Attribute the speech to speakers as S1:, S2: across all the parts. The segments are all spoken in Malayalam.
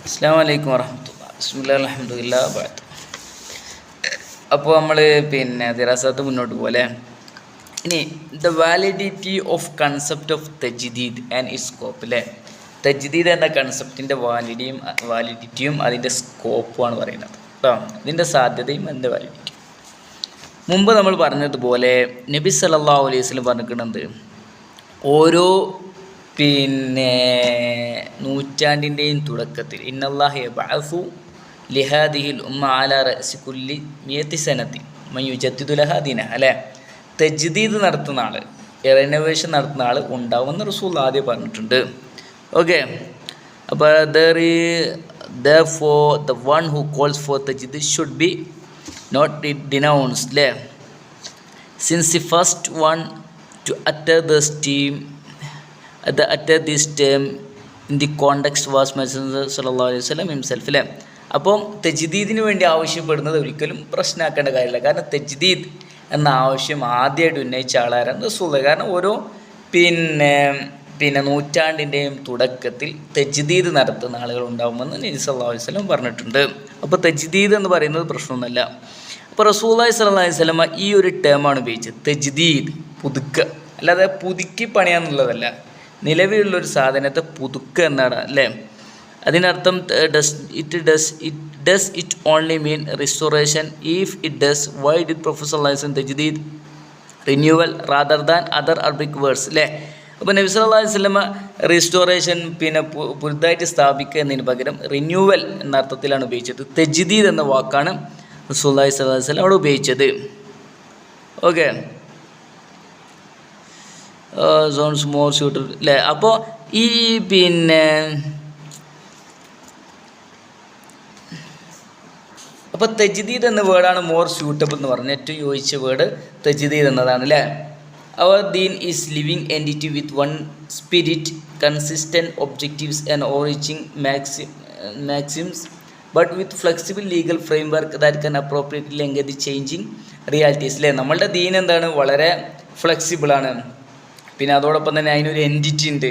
S1: അസ്സലാമു അലൈക്കും വറഹ്മത്തുള്ളാഹി. ബിസ്മില്ലാഹിർ റഹ്മാനിർ റഹീം. അപ്പോൾ നമ്മൾ ദിറാസത്ത് മുന്നോട്ട് പോലെ ഇനി the validity of concept of തജ്ദീദ് ആൻഡ് ഇറ്റ്സ് സ്കോപ്പ് അല്ലേ. തജ്ദീദ് എന്ന കൺസെപ്റ്റിൻ്റെ വാലിഡിറ്റിയും അതിൻ്റെ സ്കോപ്പുമാണ് പറയുന്നത് കേട്ടോ. ഇതിൻ്റെ സാധ്യതയും അതിൻ്റെ വാലിഡിറ്റിയും മുമ്പ് നമ്മൾ പറഞ്ഞതുപോലെ നബി സല്ലല്ലാഹു അലൈഹി വസല്ലം പറഞ്ഞിരിക്കുന്നത് ഓരോ നൂറ്റാണ്ടിൻ്റെയും തുടക്കത്തിൽ ഇന്നല്ലാഹ യബ്അസു ലിഹാദിഹിൽ ഉമ്മ അലാ റഅസി കുല്ലി മിയത്തി സനത്തി മൻ യുജദ്ദിദു ലഹാ ദീനഹ അല്ലേ. തജ്ദീദ് നടത്തുന്ന ആൾ, റിനോവേഷൻ നടത്തുന്ന ആൾ ഉണ്ടാവുമെന്ന് റസൂൽ ആദ്യം പറഞ്ഞിട്ടുണ്ട്. ഓക്കെ, അപ്പോൾ therefore the one who calls for tajdid should be not denounced അല്ലേ. Since the first one to utter this term in the context was Messenger sallallahu alaihi wasallam himself അല്ലേ. അപ്പം തജ്ദീദിന് വേണ്ടി ആവശ്യപ്പെടുന്നത് ഒരിക്കലും പ്രശ്നമാക്കേണ്ട കാര്യമില്ല. കാരണം തജ്ദീദ് എന്ന ആവശ്യം ആദ്യമായിട്ട് ഉന്നയിച്ച ആളാരാണ് റസൂൽ. കാരണം ഓരോ നൂറ്റാണ്ടിൻ്റെയും തുടക്കത്തിൽ തജ്ദീദ് നടത്തുന്ന ആളുകൾ ഉണ്ടാകുമെന്ന് നബി സല്ലല്ലാഹു അലൈഹി വസല്ലം പറഞ്ഞിട്ടുണ്ട്. അപ്പോൾ തജ്ദീദ് എന്ന് പറയുന്നത് പ്രശ്നമൊന്നുമല്ല. അപ്പോൾ റസൂലുള്ളാഹി സ്വല്ലല്ലാഹു അലൈഹി വസല്ലം ഈ ഒരു ടേമാണ് ഉപയോഗിച്ചത്, തജ്ദീദ്, പുതുക്കുക. അല്ലാതെ പുതുക്കി പണിയാന്നുള്ളതല്ല, നിലവിലുള്ളൊരു സാധനത്തെ പുതുക്കുക എന്നാണ് അല്ലേ. അതിനർത്ഥം does it only mean restoration? If it does, why did Prophet sallallahu alaihi wasallam tajdid renewal rather than other Arabic words അല്ലേ. അപ്പോൾ നബി സല്ലല്ലാഹു അലൈഹി വസല്ലം റിസ്റ്റോറേഷൻ പുതുതായിട്ട് സ്ഥാപിക്കുക എന്നതിന് പകരം റിന്യൂവൽ എന്ന അർത്ഥത്തിലാണ് ഉപയോഗിച്ചത്. തജ്ദീദ് എന്ന വാക്കാണ് റസൂലുള്ളാഹി സ്വല്ലല്ലാഹു അലൈഹി വസല്ലം അവിടെ ഉപയോഗിച്ചത്. ഓക്കെ, സോൺസ് മോർ സ്യൂട്ടബിൾ അല്ലേ. അപ്പോൾ ഈ അപ്പോൾ തജ്ദീദ് എന്ന വേർഡാണ് മോർ സ്യൂട്ടബിൾ എന്ന് പറഞ്ഞാൽ ഏറ്റവും യോജിച്ച വേർഡ് തജ്ദീദ് എന്നതാണ് അല്ലേ. അവർ ദീൻ is living entity with one spirit, consistent objectives and enriching maxims but with flexible legal framework that can appropriately engage changing realities അല്ലേ. നമ്മളുടെ ദീൻ എന്താണ്, വളരെ ഫ്ലെക്സിബിളാണ്. പിന്നെ അതോടൊപ്പം തന്നെ അതിനൊരു എൻറ്റിറ്റി ഉണ്ട്,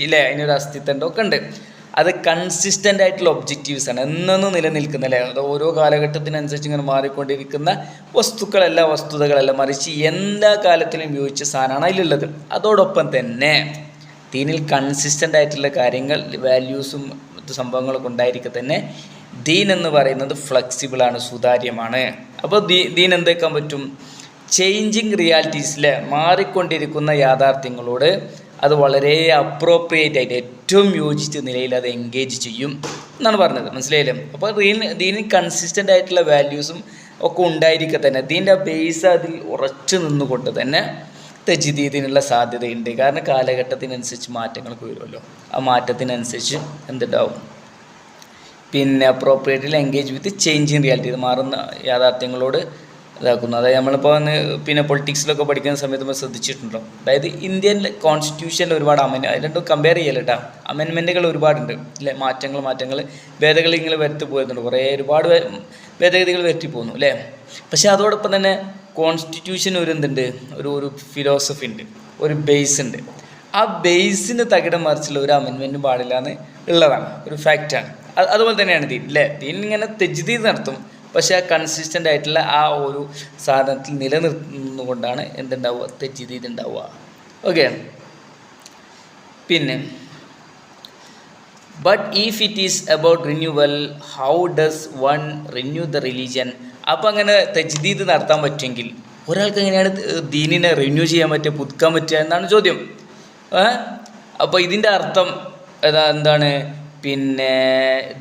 S1: അല്ലേ, അതിനൊരു അസ്തിത്വം ഒക്കെ ഉണ്ട്. അത് കൺസിസ്റ്റൻ്റ് ആയിട്ടുള്ള ഒബ്ജക്റ്റീവ്സ് ആണ്, എന്നൊന്നും നിലനിൽക്കുന്ന അല്ലേ. അത് ഓരോ കാലഘട്ടത്തിനനുസരിച്ച് ഇങ്ങനെ മാറിക്കൊണ്ടിരിക്കുന്ന വസ്തുക്കളല്ല, വസ്തുതകളല്ല, മറിച്ച് എല്ലാ കാലത്തിലും യോജിച്ച സാധനമാണ് അതിലുള്ളത്. അതോടൊപ്പം തന്നെ ദീനിൽ കൺസിസ്റ്റൻ്റ് ആയിട്ടുള്ള കാര്യങ്ങൾ, വാല്യൂസും സംഭവങ്ങളൊക്കെ ഉണ്ടായിരിക്കെ തന്നെ ദീൻ എന്ന് പറയുന്നത് ഫ്ലെക്സിബിളാണ്, സുതാര്യമാണ്. അപ്പോൾ ദീൻ എന്തെക്കാൻ പറ്റും, ചേഞ്ചിങ് റിയാലിറ്റീസിലെ മാറിക്കൊണ്ടിരിക്കുന്ന യാഥാർത്ഥ്യങ്ങളോട് അത് വളരെ അപ്രോപ്രിയേറ്റ് ആയിട്ട് ഏറ്റവും യോജിച്ച നിലയിൽ അത് എൻഗേജ് ചെയ്യും എന്നാണ് പറഞ്ഞത്. മനസ്സിലായില്ലേ. അപ്പോൾ ദീനിൽ കൺസിസ്റ്റൻ്റ് ആയിട്ടുള്ള വാല്യൂസും ഒക്കെ ഉണ്ടായിരിക്കെ തന്നെ ദീൻ്റെ ബേസ് അതിൽ ഉറച്ചു നിന്നുകൊണ്ട് തന്നെ തജ്ദീദിനുള്ള സാധ്യതയുണ്ട്. കാരണം കാലഘട്ടത്തിനനുസരിച്ച് മാറ്റങ്ങളൊക്കെ വരുമല്ലോ. ആ മാറ്റത്തിനനുസരിച്ച് എന്തുണ്ടാവും, അപ്രോപ്രിയേറ്റ്ലി എൻഗേജ് വിത്ത് ചേഞ്ചിങ് റിയാലിറ്റി, ഇത് മാറുന്ന യാഥാർത്ഥ്യങ്ങളോട് ഇതാക്കുന്നു. അതായത് നമ്മളിപ്പോൾ പൊളിറ്റിക്സിലൊക്കെ പഠിക്കുന്ന സമയത്ത് നമ്മൾ ശ്രദ്ധിച്ചിട്ടുണ്ടോ, അതായത് ഇന്ത്യൻ കോൺസ്റ്റിറ്റ്യൂഷനിൽ ഒരുപാട് രണ്ടും കമ്പയർ ചെയ്യല്ല കേട്ടോ, അമെൻമെൻറ്റുകൾ ഒരുപാടുണ്ട് അല്ലേ. മാറ്റങ്ങൾ ഭേദഗതികൾ വരുത്തി പോയിരുന്നുണ്ട്, ഒരുപാട് ഭേദഗതികൾ വരുത്തി പോകുന്നു അല്ലേ. പക്ഷേ അതോടൊപ്പം തന്നെ കോൺസ്റ്റിറ്റ്യൂഷൻ ഒരു ഫിലോസഫി ഉണ്ട്, ഒരു ബേസ് ഉണ്ട്. ആ ബേസിന് തകിടം മറിച്ചുള്ള ഒരു അമെൻമെൻറ്റും പാടില്ല എന്ന് ഉള്ളതാണ്, ഒരു ഫാക്റ്റാണ്. അതുപോലെ തന്നെയാണ് ദീൻ അല്ലേ. ദീൻ ഇങ്ങനെ തജ്ദീദ് നടത്തും, പക്ഷേ ആ കൺസിസ്റ്റൻ്റ് ആയിട്ടുള്ള ആ ഒരു സാധനത്തിൽ നിലനിർത്തുന്നതുകൊണ്ടാണ് എന്തുണ്ടാവുക, തജ്ദീദ് ഉണ്ടാവുക. Okay, but if it is about renewal, how does one renew the religion? അപ്പോൾ അങ്ങനെ തജ്ദീദ് നടത്താൻ പറ്റുമെങ്കിൽ ഒരാൾക്ക് എങ്ങനെയാണ് ദീനിനെ റിന്യൂ ചെയ്യാൻ പറ്റുക, പുതുക്കാൻ പറ്റുക എന്നാണ് ചോദ്യം. അപ്പോൾ ഇതിൻ്റെ അർത്ഥം എന്താണ്,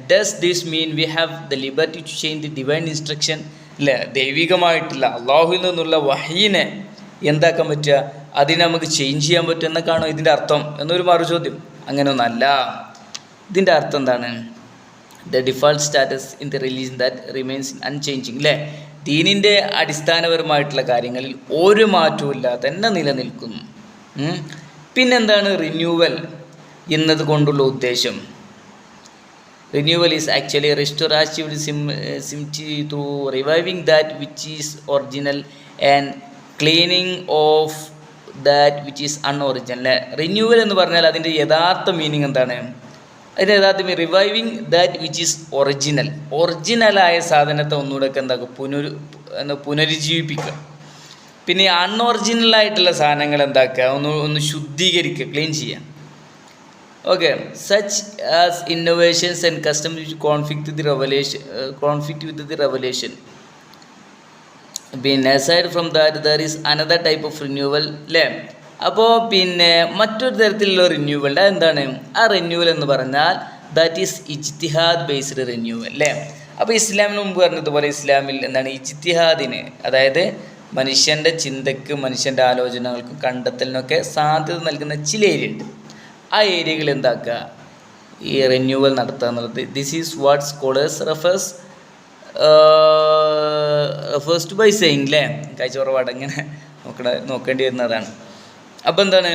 S1: does this mean we have the liberty to change the divine instruction അല്ലേ. ദൈവികമായിട്ടുള്ള അള്ളാഹുവിൽ നിന്നുള്ള വഹീനെ എന്താക്കാൻ പറ്റുക, അതിനെ നമുക്ക് ചേഞ്ച് ചെയ്യാൻ പറ്റും എന്നൊക്കെയാണോ ഇതിൻ്റെ അർത്ഥം എന്നൊരു മറുചോദ്യം. അങ്ങനെയൊന്നല്ല. ഇതിൻ്റെ അർത്ഥം എന്താണ്, the default status in the religion that remains unchanging അല്ലേ. ദീനിൻ്റെ അടിസ്ഥാനപരമായിട്ടുള്ള കാര്യങ്ങളിൽ ഒരു മാറ്റവും ഇല്ലാതെ തന്നെ നിലനിൽക്കുന്നു. പിന്നെന്താണ് റിന്യൂവൽ എന്നതുകൊണ്ടുള്ള ഉദ്ദേശം? Renewal is actually restorative simply through reviving that which is original and cleaning of that which is unoriginal. Renewal എന്ന് പറഞ്ഞാൽ അതിൻ്റെ യഥാർത്ഥ മീനിങ് എന്താണ്, അതിന് യഥാർത്ഥം റിവൈവിങ് ദാറ്റ് വിച്ച് ഈസ് ഒറിജിനലായ സാധനത്തെ ഒന്നുകൂടെയൊക്കെ എന്താക്കും പുനരുജ്ജീവിപ്പിക്കുക. പിന്നെ അൺഒറിജിനലായിട്ടുള്ള സാധനങ്ങൾ എന്താക്കുക, ഒന്ന് ശുദ്ധീകരിക്കുക, ക്ലീൻ ചെയ്യുക. Okay, such as innovations and customs which conflict with the revelation. പിന്നെ aside from that there is another type of renewal അല്ലേ. അപ്പോൾ പിന്നെ മറ്റൊരു തരത്തിലുള്ള റിന്യൂവൽ എന്താണ് ആ റിന്യൂവൽ എന്ന് പറഞ്ഞാൽ ദാറ്റ് ഈസ് ഇജ്തിഹാദ് ബേസ്ഡ് റിന്യൂവൽ അല്ലേ. അപ്പോൾ ഇസ്ലാമിന് മുമ്പ് പറഞ്ഞതുപോലെ ഇസ്ലാമിൽ എന്താണ് ഇജ്തിഹാദിന്, അതായത് മനുഷ്യൻ്റെ ചിന്തയ്ക്കും മനുഷ്യൻ്റെ ആലോചനകൾക്കും കണ്ടെത്തലിനൊക്കെ സാധ്യത നൽകുന്ന ചില ഏരിയ ഉണ്ട്. ആ ഏരിയകൾ എന്താക്കുക, ഈ റിന്യൂവൽ നടത്തുക എന്നുള്ളത്. This is what scholars refers to by saying അല്ലേ. കാഴ്ചപ്പാട് ഇങ്ങനെ നോക്കേണ്ടി വരുന്നതാണ്. അപ്പോൾ എന്താണ്,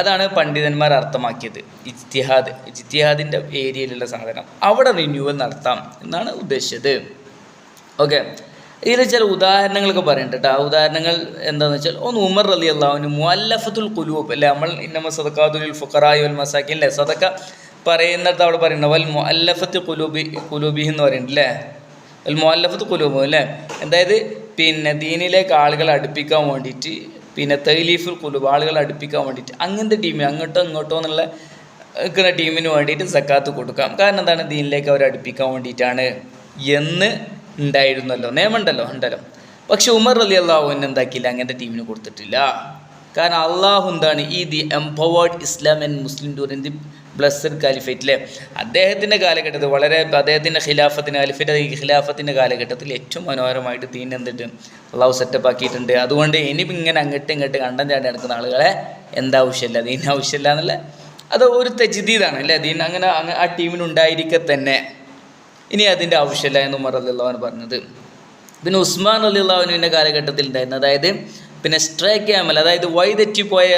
S1: അതാണ് പണ്ഡിതന്മാർ അർത്ഥമാക്കിയത്. ഇജ്തിഹാദിൻ്റെ ഏരിയയിലുള്ള സാധനം അവിടെ റിന്യൂവൽ നടത്താം എന്നാണ് ഉദ്ദേശിച്ചത്. ഓക്കെ, ഇതിൽ ചില ഉദാഹരണങ്ങളൊക്കെ പറയുന്നുണ്ട്. ആ ഉദാഹരണങ്ങൾ എന്താണെന്ന് വെച്ചാൽ, ഒന്ന് ഉമർ റളിയല്ലാഹു അൻഹു മുഅല്ലഫത്തുൽ ഖുലൂബ് അല്ലേ, നമ്മൾ ഇന്നമ സദഖാതുൽ ഫുഖറാഇ വൽ മസാകിൻ അല്ലേ, സദഖ പറയുന്നിടത്ത് അവിടെ പറയുന്നത് വൽ മുഅല്ലഫത്ത് ഖുലൂബിഹി എന്ന് പറയുന്നുണ്ട് അല്ലേ. വൽ മുഅല്ലഫത്ത് ഖുലൂബ് അല്ലേ, അതായത് പിന്നെ ദീനിലേക്ക് ആളുകളെ അടുപ്പിക്കാൻ വേണ്ടിയിട്ട്, പിന്നെ തഗ്ലീഫുൽ ഖുലൂബ് ആളുകളെ അടുപ്പിക്കാൻ വേണ്ടിയിട്ട് അങ്ങനത്തെ ടീമിന് അങ്ങോട്ടോ ഇങ്ങോട്ടോ എന്നുള്ള നിൽക്കുന്ന ടീമിന് വേണ്ടിയിട്ട് സക്കാത്ത് കൊടുക്കാം. കാരണം എന്താണ്, ദീനിലേക്ക് അവരെ അടുപ്പിക്കാൻ വേണ്ടിയിട്ടാണ് എന്ന് ഉണ്ടായിരുന്നല്ലോ, നിയമമുണ്ടല്ലോ. പക്ഷെ ഉമർ റളിയല്ലാഹു അൻഹു എന്താക്കിയില്ല, അങ്ങനത്തെ ടീമിന് കൊടുത്തിട്ടില്ല. കാരണം അള്ളാഹു എന്താണ് the empowered Islam and Muslim during the blessed caliphate അല്ലേ. അദ്ദേഹത്തിൻ്റെ കാലഘട്ടത്തിൽ അദ്ദേഹത്തിൻ്റെ ഖിലാഫത്തിൻ്റെ കാലഘട്ടത്തിൽ ഏറ്റവും മനോഹരമായിട്ട് ദീൻ എന്തിട്ട് അള്ളാഹു സെറ്റപ്പ് ആക്കിയിട്ടുണ്ട്. അതുകൊണ്ട് ഇനി ഇങ്ങനെ അങ്ങോട്ട് കണ്ടം ചാടി നടക്കുന്ന ആളുകളെ എന്താവശ്യമില്ല, ദീൻ ആവശ്യമില്ല എന്നുള്ള അത് ഒരു തജ്ദീദാണ് അല്ലേ. ദീൻ അങ്ങനെ ആ ടീമിനുണ്ടായിരിക്കെ തന്നെ ഇനി അതിൻ്റെ ആവശ്യമില്ല എന്ന് ഉമർ റളിയല്ലാഹു അൻഹു പറഞ്ഞത്. പിന്നെ ഉസ്മാൻ റളിയല്ലാഹു അൻഹുവിൻ്റെ കാലഘട്ടത്തിൽ ഉണ്ടായിരുന്നു, അതായത് പിന്നെ സ്ട്രേ ക്യാമൽ, അതായത് വഴിതെറ്റിപ്പോയ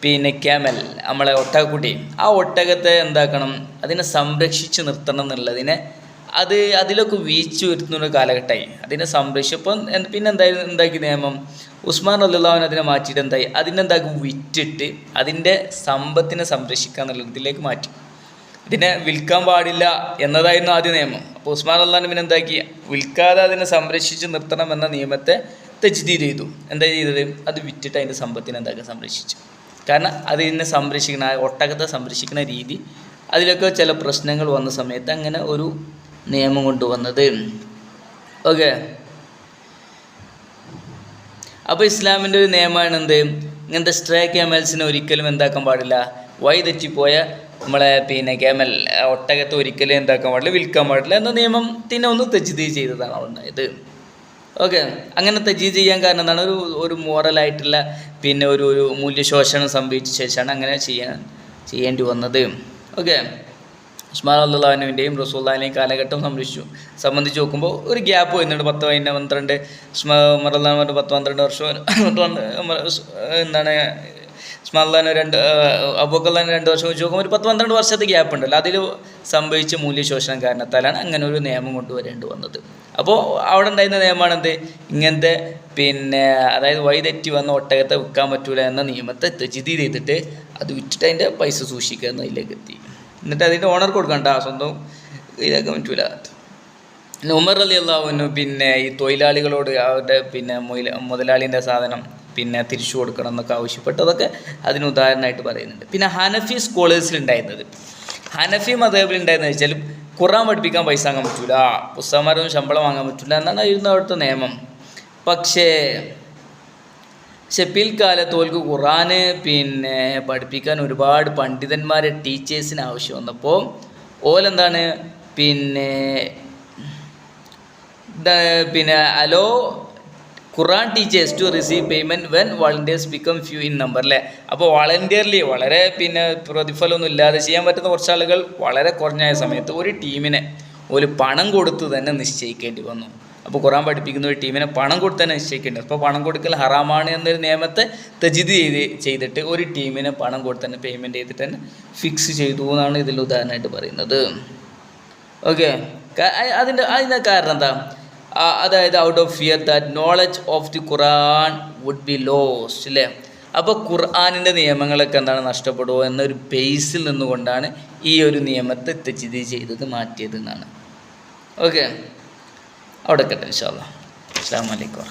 S1: പിന്നെ ക്യാമൽ, നമ്മളെ ഒട്ടകക്കുട്ടി, ആ ഒട്ടകത്തെ എന്താക്കണം, അതിനെ സംരക്ഷിച്ച് നിർത്തണം എന്നുള്ളതിനെ അതിലൊക്കെ വീഴ്ച വരുത്തുന്ന ഒരു കാലഘട്ടമായി. അതിനെ സംരക്ഷിച്ചപ്പം പിന്നെ എന്താക്കി നിയമം, ഉസ്മാൻ റളിയല്ലാഹു അൻഹു അതിനെ മാറ്റിയിട്ട് അതിനെന്താക്കും വിറ്റിട്ട് അതിൻ്റെ സമ്പത്തിനെ സംരക്ഷിക്കുക എന്നുള്ള ഇതിലേക്ക് മാറ്റി. ഇതിനെ വിൽക്കാൻ പാടില്ല എന്നതായിരുന്നു ആദ്യ നിയമം. അപ്പോൾ ഉസ്മാൻ റളിയല്ലാഹു അൻഹു എന്താക്കി, വിൽക്കാതെ അതിനെ സംരക്ഷിച്ച് നിർത്തണം എന്ന നിയമത്തെ തജ്ദീദ് ചെയ്തു. എന്താ ചെയ്തത്, അത് വിറ്റിട്ട് അതിൻ്റെ സമ്പത്തിനെ എന്താക്കുക സംരക്ഷിച്ചു. കാരണം അതിനെ സംരക്ഷിക്കുന്ന, ഒട്ടകത്തെ സംരക്ഷിക്കുന്ന രീതി, അതിലൊക്കെ ചില പ്രശ്നങ്ങൾ വന്ന സമയത്ത് അങ്ങനെ ഒരു നിയമം കൊണ്ടുവന്നത്. ഓക്കെ, അപ്പോൾ ഇസ്ലാമിൻ്റെ ഒരു നിയമമാണ് ഇങ്ങനത്തെ സ്ട്രേ ക്യാമൽസിനെ ഒരിക്കലും എന്താക്കാൻ പാടില്ല, വഴിതെറ്റിപ്പോയ നമ്മളെ പിന്നെ ക്യാമൽ ഒട്ടകത്തെ ഒരിക്കലും എന്താക്കാൻ പാടില്ല, വിൽക്കാൻ പാടില്ല എന്ന നിയമത്തിനെ ഒന്ന് തജ്ദീദ് ചെയ്തതാണ് അവിടെ ഉണ്ടായത്. ഓക്കെ, അങ്ങനെ തജ്ദീദ് ചെയ്യാൻ കാരണം എന്താണ്, ഒരു മോറലായിട്ടുള്ള പിന്നെ ഒരു മൂല്യശോഷണം സംഭവിച്ച ശേഷമാണ് അങ്ങനെ ചെയ്യേണ്ടി വന്നത്. ഓക്കെ, ഉസ്മാൻ റളിയല്ലാഹു അൻഹുവിൻ്റെയും റസൂലുള്ളാഹിൻ്റെയും കാലഘട്ടം സംബന്ധിച്ച് നോക്കുമ്പോൾ ഒരു ഗ്യാപ്പ് വരുന്നുണ്ട്. 10-12 ഉസ്മാൻ റളിയല്ലാഹു അൻഹു 10-12 വർഷം എന്താണ് ഉസ്മാൻ റളിയല്ലാഹു അബൂബക്കർ 2 വർഷം വെച്ച് നോക്കുമ്പോൾ ഒരു 10-12 വർഷത്തെ ഗ്യാപ്പ് ഉണ്ടല്ലോ. അതിൽ സംഭവിച്ച മൂല്യശോഷണം കാരണത്താലാണ് അങ്ങനെ ഒരു നിയമം കൊണ്ടുവരേണ്ടി വന്നത്. അപ്പോൾ അവിടെ ഉണ്ടായിരുന്ന നിയമമാണ് ഇങ്ങനത്തെ പിന്നെ അതായത് വഴിതെറ്റി വന്ന ഒട്ടകത്തെ വിൽക്കാൻ പറ്റൂല എന്ന നിയമത്തെ തജ്ദീദ് ചെയ്തിട്ട് അത് വിറ്റിട്ട് അതിൻ്റെ പൈസ സൂക്ഷിക്കുക എന്നതിലേക്ക് എത്തി. എന്നിട്ട് അതിൻ്റെ ഓണർ കൊടുക്കണ്ട, സ്വന്തം ഇതാക്കാൻ പറ്റൂല. ഉമർ റളിയല്ലാഹു അൻഹു പിന്നെ ഈ തൊഴിലാളികളോട് അവരുടെ പിന്നെ മുതലാളിൻ്റെ സാധനം പിന്നെ തിരിച്ചു കൊടുക്കണം എന്നൊക്കെ ആവശ്യപ്പെട്ടതൊക്കെ അതിന് ഉദാഹരണമായിട്ട് പറയുന്നുണ്ട്. പിന്നെ ഹനഫി സ്കോളേഴ്സിലുണ്ടായിരുന്നത്, ഹനഫി മദ്ഹബിലുണ്ടായിരുന്നത് വെച്ചാൽ ഖുർആൻ പഠിപ്പിക്കാൻ പൈസ വാങ്ങാൻ പറ്റൂല, പുസ്തകന്മാരൊന്നും ശമ്പളം വാങ്ങാൻ പറ്റില്ല എന്നാണ് അവിടുത്തെ നിയമം. പക്ഷേ പിൽക്കാലത്ത് ഓൽക്ക് ഖുർആന് പിന്നെ പഠിപ്പിക്കാൻ ഒരുപാട് പണ്ഡിതന്മാരെ ടീച്ചേഴ്സിന് ആവശ്യം വന്നപ്പോൾ ഓലെന്താണ് പിന്നെ allow Quran teachers to receive payment when volunteers become few in number അല്ലേ. അപ്പോൾ വോളണ്ടിയർലി വളരെ പിന്നെ പ്രതിഫലമൊന്നും ഇല്ലാതെ ചെയ്യാൻ പറ്റുന്ന കുറച്ച് ആളുകൾ വളരെ കുറഞ്ഞായ സമയത്ത് ഒരു ടീമിനെ ഒരു പണം കൊടുത്ത് തന്നെ നിശ്ചയിക്കേണ്ടി വന്നു. അപ്പോൾ ഖുർആൻ പഠിപ്പിക്കുന്ന ഒരു ടീമിനെ പണം കൊടുത്ത് തന്നെ നിശ്ചയിക്കേണ്ടി വന്നു. അപ്പോൾ പണം കൊടുക്കൽ ഹറാമാണ് എന്നൊരു നിയമത്തെ തജ്ദീദ് ചെയ്തിട്ട് ഒരു ടീമിനെ പണം കൊടുത്ത് തന്നെ പേയ്മെൻറ്റ് ചെയ്തിട്ട് തന്നെ ഫിക്സ് ചെയ്തു എന്നാണ് ഇതിൽ ഉദാഹരണമായിട്ട് പറയുന്നത്. ഓക്കെ, അതിൻ്റെ കാരണം എന്താ, അതായത് out of fear that knowledge of the Quran would be lost അല്ലേ. അപ്പോൾ ഖുർആനിൻ്റെ നിയമങ്ങളൊക്കെ എന്താണ് നഷ്ടപ്പെടുമോ എന്നൊരു ബേസിൽ നിന്നുകൊണ്ടാണ് ഈ ഒരു നിയമത്തെ തജ്ദീദ് ചെയ്തത്, മാറ്റിയത് എന്നാണ്. ഓക്കെ, അവിടെ കേട്ടോ ഇൻഷാ അല്ലാഹ്. അസ്സലാമു അലൈക്കും.